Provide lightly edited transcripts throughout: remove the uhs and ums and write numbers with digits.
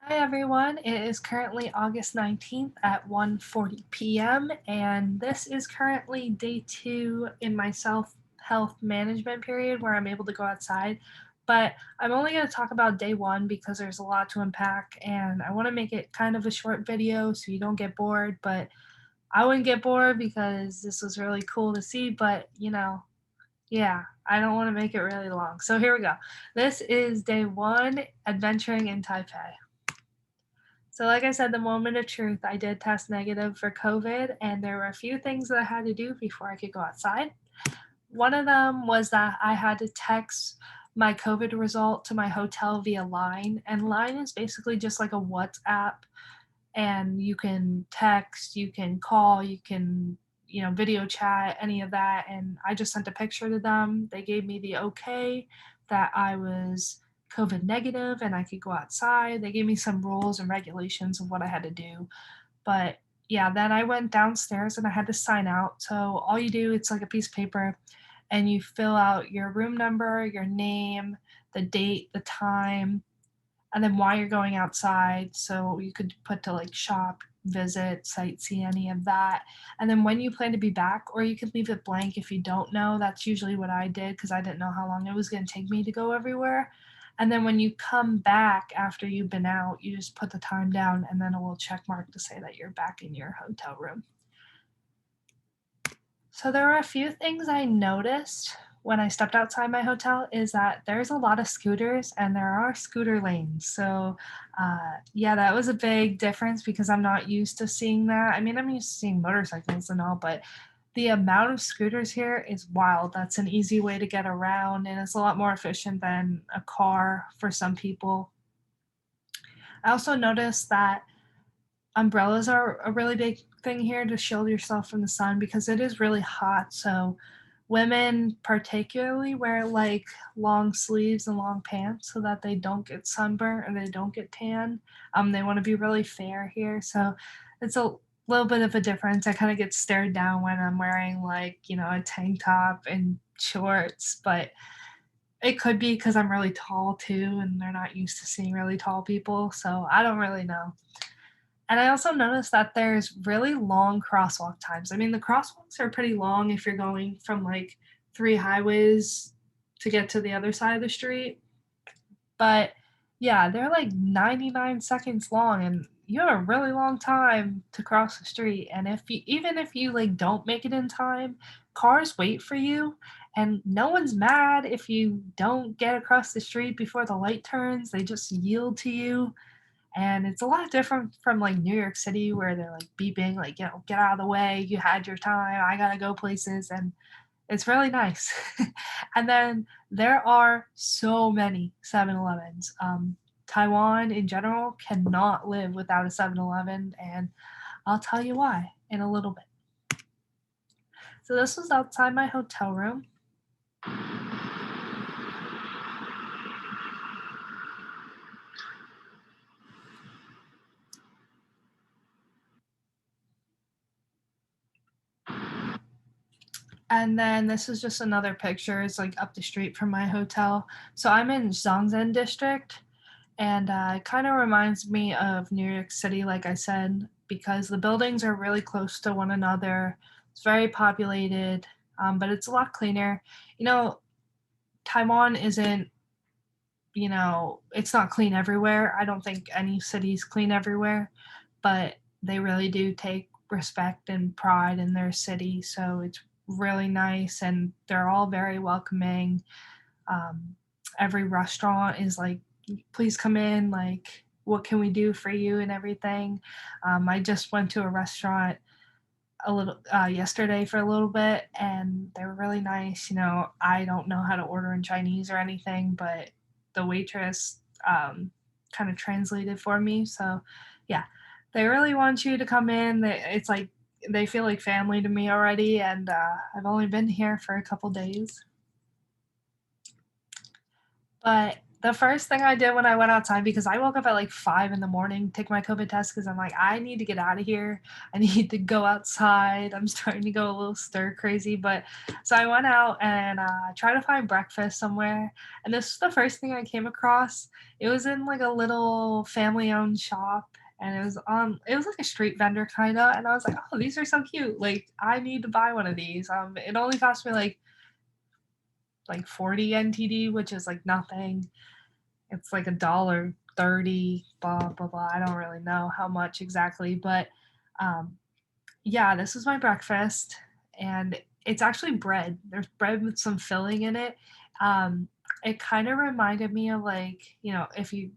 Hi everyone, it is currently August 19th at 1:40 p.m. and this is currently day 2 in my self-health management period where I'm able to go outside. But I'm only going to talk about day 1 because there's a lot to unpack and I want to make it kind of a short video so you don't get bored, but I wouldn't get bored because this was really cool to see, but yeah, I don't want to make it really long. So here we go. This is day 1, adventuring in Taipei. So, like I said, the moment of truth, I did test negative for COVID, and there were a few things that I had to do before I could go outside. One of them was that I had to text my COVID result to my hotel via Line, and Line is basically just like a WhatsApp, and you can text, you can call, you can, video chat, any of that. And I just sent a picture to them. They gave me the okay that I was COVID negative and I could go outside. They gave me some rules and regulations of what I had to do. But yeah, then I went downstairs and I had to sign out. So all you do, it's like a piece of paper and you fill out your room number, your name, the date, the time, and then why you're going outside. So you could put to like shop, visit, sightsee, any of that. And then when you plan to be back, or you could leave it blank if you don't know. That's usually what I did because I didn't know how long it was going to take me to go everywhere. And then when you come back after you've been out, you just put the time down and then a little check mark to say that you're back in your hotel room. So there were a few things I noticed when I stepped outside my hotel is that there's a lot of scooters and there are scooter lanes. So yeah, that was a big difference because I'm not used to seeing that. I mean, I'm used to seeing motorcycles and all, but the amount of scooters here is wild. That's an easy way to get around and it's a lot more efficient than a car for some people. I also noticed that umbrellas are a really big thing here to shield yourself from the sun because it is really hot. So women particularly wear like long sleeves and long pants so that they don't get sunburnt and they don't get tan. They want to be really fair here. So it's a little bit of a difference. I kind of get stared down when I'm wearing like, a tank top and shorts, but it could be because I'm really tall too and they're not used to seeing really tall people. So I don't really know. And I also noticed that there's really long crosswalk times. I mean, the crosswalks are pretty long if you're going from like 3 highways to get to the other side of the street. But yeah, they're like 99 seconds long and you have a really long time to cross the street. And if you even if you like don't make it in time, cars wait for you and no one's mad if you don't get across the street before the light turns. They just yield to you and it's a lot different from like New York City where they're like beeping, like, get out of the way, you had your time, I gotta go places. And it's really nice. And then there are so many 7-Elevens. Taiwan in general cannot live without a 7-Eleven, and I'll tell you why in a little bit. So this was outside my hotel room. And then this is just another picture. It's like up the street from my hotel. So I'm in Zhangzhen district, and it kind of reminds me of New York City, like I said, because the buildings are really close to one another. It's very populated, but it's a lot cleaner. You know, Taiwan isn't, it's not clean everywhere. I don't think any city's clean everywhere, but they really do take respect and pride in their city. So it's really nice, and they're all very welcoming. Um, every restaurant is like, please come in, like, what can we do for you and everything. I just went to a restaurant a little yesterday for a little bit and they were really nice. I don't know how to order in Chinese or anything, but the waitress kind of translated for me. So yeah, they really want you to come in. It's like they feel like family to me already, and I've only been here for a couple days. But The first thing I did when I went outside, because I woke up at like 5 in the morning to take my COVID test because I'm like, I need to get out of here. I need to go outside. I'm starting to go a little stir crazy. But so I went out and tried to find breakfast somewhere. And this was the first thing I came across. It was in like a little family owned shop. And it was like a street vendor kind of. And I was like, oh, these are so cute. Like, I need to buy one of these. It only cost me like 40 NTD, which is like nothing. It's like $1.30, blah blah blah. I don't really know how much exactly, but um, yeah, this was my breakfast, and it's actually bread. There's bread with some filling in it. It kind of reminded me of like if you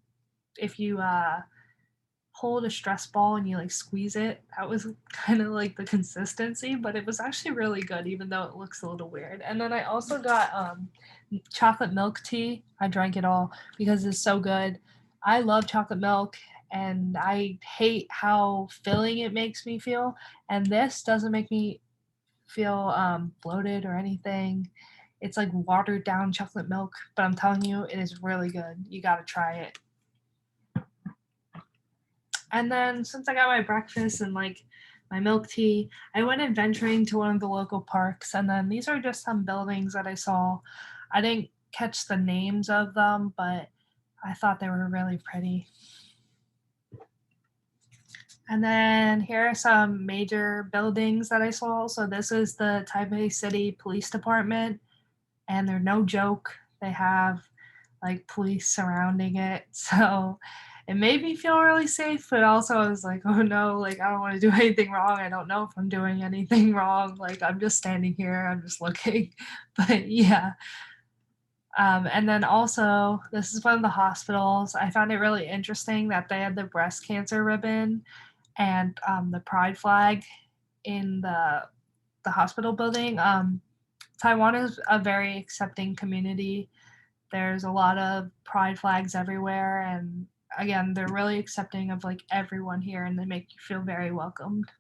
hold a stress ball and you like squeeze it. That was kind of like the consistency, but it was actually really good, even though it looks a little weird. And then I also got chocolate milk tea. I drank it all because it's so good. I love chocolate milk and I hate how filling it makes me feel. And this doesn't make me feel bloated or anything. It's like watered down chocolate milk, but I'm telling you, it is really good. You got to try it. And then since I got my breakfast and like my milk tea, I went adventuring to one of the local parks. And then these are just some buildings that I saw. I didn't catch the names of them, but I thought they were really pretty. And then here are some major buildings that I saw. So this is the Taipei City Police Department, and they're no joke. They have like police surrounding it. So it made me feel really safe, but also I was like, oh no, like I don't want to do anything wrong. I don't know if I'm doing anything wrong. Like I'm just standing here, I'm just looking. But yeah. And then also, this is one of the hospitals. I found it really interesting that they had the breast cancer ribbon and the pride flag in the hospital building. Taiwan is a very accepting community. There's a lot of pride flags everywhere, and again, they're really accepting of like everyone here, and they make you feel very welcomed.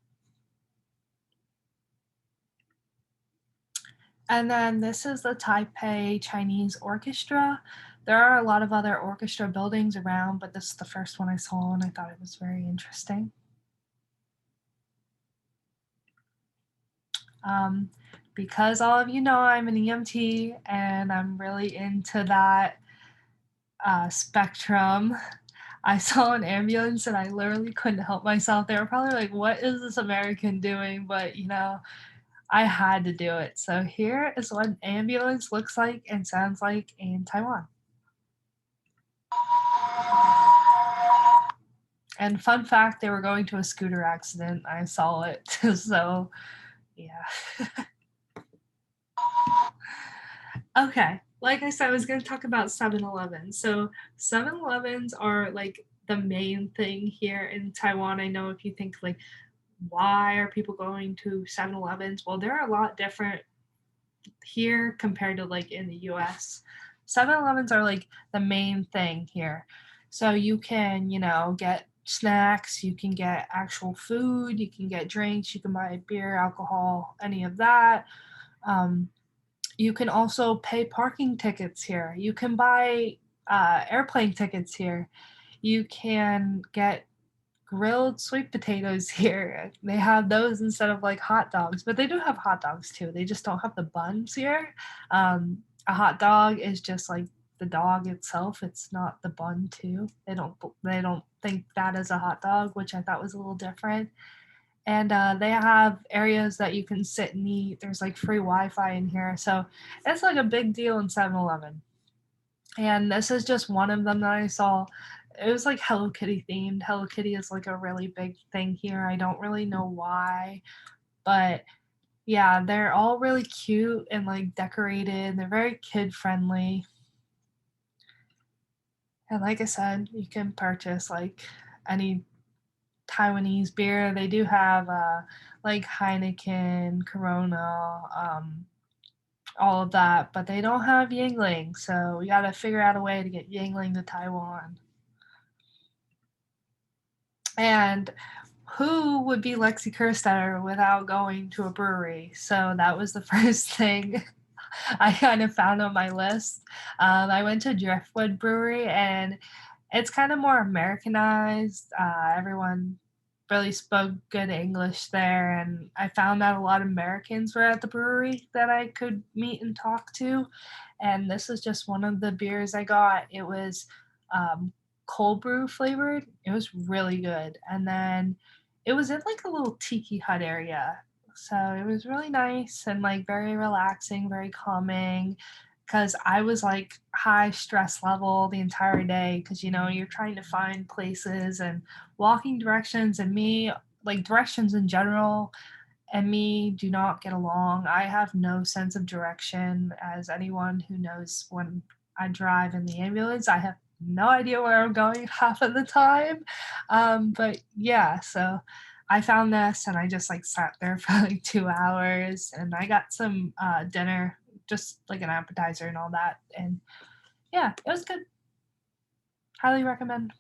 And then this is the Taipei Chinese Orchestra. There are a lot of other orchestra buildings around, but this is the first one I saw, and I thought it was very interesting. Um, because all of you know I'm an EMT and I'm really into that spectrum. I saw an ambulance and I literally couldn't help myself. They were probably like, what is this American doing? But I had to do it. So here is what an ambulance looks like and sounds like in Taiwan. And fun fact, they were going to a scooter accident. I saw it. So yeah. Okay. Like I said, I was going to talk about 7-Eleven. So 7-Elevens are like the main thing here in Taiwan. I know if you think like, why are people going to 7-Elevens? Well, they're a lot different here compared to like in the US. 7-Elevens are like the main thing here. So you can, get snacks, you can get actual food, you can get drinks, you can buy beer, alcohol, any of that. Um, you can also pay parking tickets here. You can buy airplane tickets here. You can get grilled sweet potatoes here. They have those instead of like hot dogs, but they do have hot dogs too. They just don't have the buns here. A hot dog is just like the dog itself. It's not the bun too. They don't think that is a hot dog, which I thought was a little different. And they have areas that you can sit and eat. There's like free Wi-Fi in here, so it's like a big deal in 7-Eleven. And this is just one of them that I saw. It was like Hello Kitty themed. Hello Kitty is like a really big thing here. I don't really know why, but yeah, they're all really cute and like decorated. They're very kid friendly. And like I said, you can purchase like any Taiwanese beer. They do have like Heineken, Corona, all of that, but they don't have Yingling. So we got to figure out a way to get Yingling to Taiwan. And who would be Lexi Kerstetter without going to a brewery? So that was the first thing I kind of found on my list. I went to Driftwood Brewery, and it's kind of more Americanized. Everyone really spoke good English there, and I found that a lot of Americans were at the brewery that I could meet and talk to. And this is just one of the beers I got. It was um, cold brew flavored. It was really good. And then it was in like a little tiki hut area. So it was really nice and like very relaxing, very calming because I was like high stress level the entire day because you're trying to find places and walking directions, and me, like directions in general, and me do not get along. I have no sense of direction, as anyone who knows when I drive in the ambulance, I have no idea where I'm going half of the time. But yeah, so I found this and I just like sat there for like 2 hours, and I got some dinner, just like an appetizer and all that. And yeah, it was good. Highly recommend.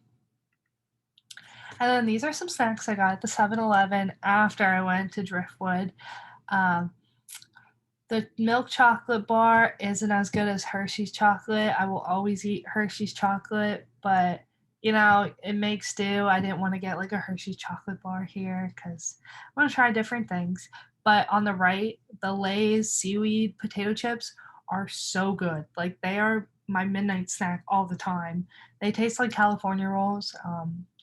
And then these are some snacks I got at the 7-Eleven after I went to Driftwood. Um, The milk chocolate bar isn't as good as Hershey's chocolate. I will always eat Hershey's chocolate, but it makes do. I didn't want to get like a Hershey's chocolate bar here because I want to try different things. But on the right, the Lay's seaweed potato chips are so good. Like they are my midnight snack all the time. They taste like California rolls.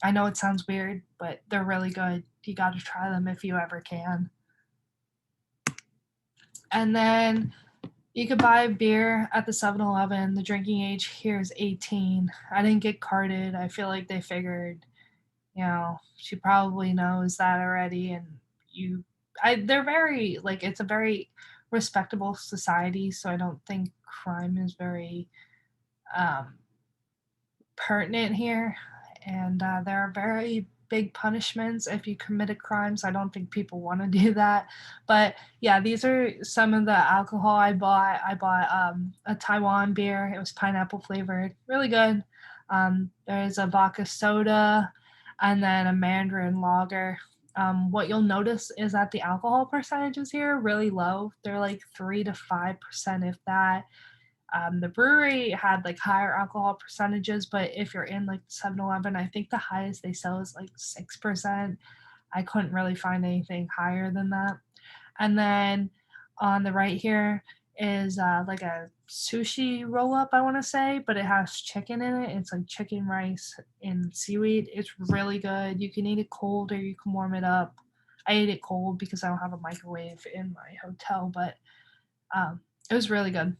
I know it sounds weird, but they're really good. You got to try them if you ever can. And then you could buy beer at the 7-Eleven. The drinking age here is 18. I didn't get carded. I feel like they figured, she probably knows that already. And they're very, like, it's a very respectable society. So I don't think crime is very um, pertinent here. And there are very big punishments if you commit a crime. So I don't think people want to do that. But yeah, these are some of the alcohol I bought. I bought a Taiwan beer. It was pineapple flavored, really good. There's a vodka soda, and then a Mandarin lager. What you'll notice is that the alcohol percentages here are really low. They're like 3 to 5%, if that. The brewery had like higher alcohol percentages, but if you're in like 7-Eleven, I think the highest they sell is like 6%. I couldn't really find anything higher than that. And then on the right here is like a sushi roll up, I want to say, but it has chicken in it. It's like chicken rice and seaweed. It's really good. You can eat it cold or you can warm it up. I ate it cold because I don't have a microwave in my hotel, but it was really good.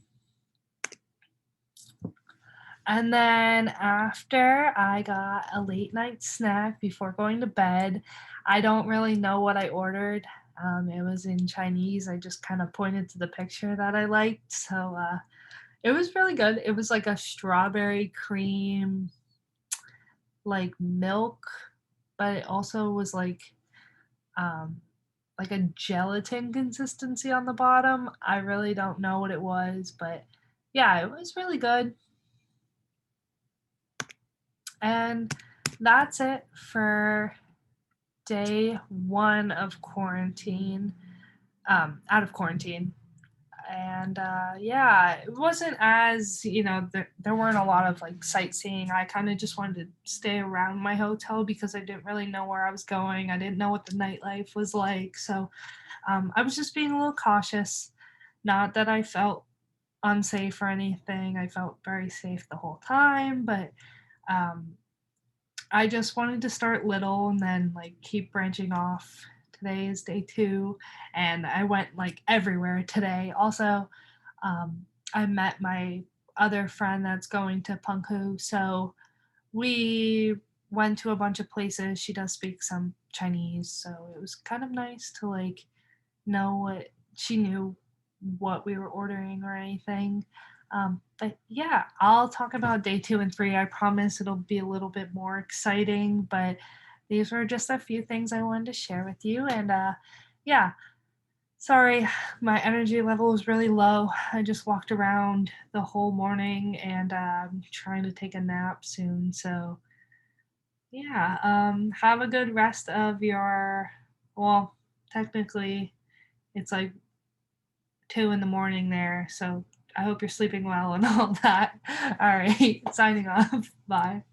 And then after I got a late night snack before going to bed, I don't really know what I ordered. It was in Chinese. I just kind of pointed to the picture that I liked. So it was really good. It was like a strawberry cream, like milk, but it also was um, like a gelatin consistency on the bottom. I really don't know what it was, but yeah, it was really good. And that's it for day one of quarantine, out of quarantine. And yeah, it wasn't as, there weren't a lot of like sightseeing. I kind of just wanted to stay around my hotel because I didn't really know where I was going. I didn't know what the nightlife was like. So I was just being a little cautious. Not that I felt unsafe or anything. I felt very safe the whole time, but um, I just wanted to start little and then like keep branching off. Today is day two, and I went like everywhere today. Also, I met my other friend that's going to Penghu, so we went to a bunch of places. She does speak some Chinese, so it was kind of nice to like know what she knew what we were ordering or anything. But yeah, I'll talk about day two and three. I promise it'll be a little bit more exciting, but these were just a few things I wanted to share with you. And yeah, sorry, my energy level was really low. I just walked around the whole morning and I'm trying to take a nap soon. So yeah, have a good rest of your, well, technically, it's like 2 in the morning there. So I hope you're sleeping well and all that. All right, signing off. Bye.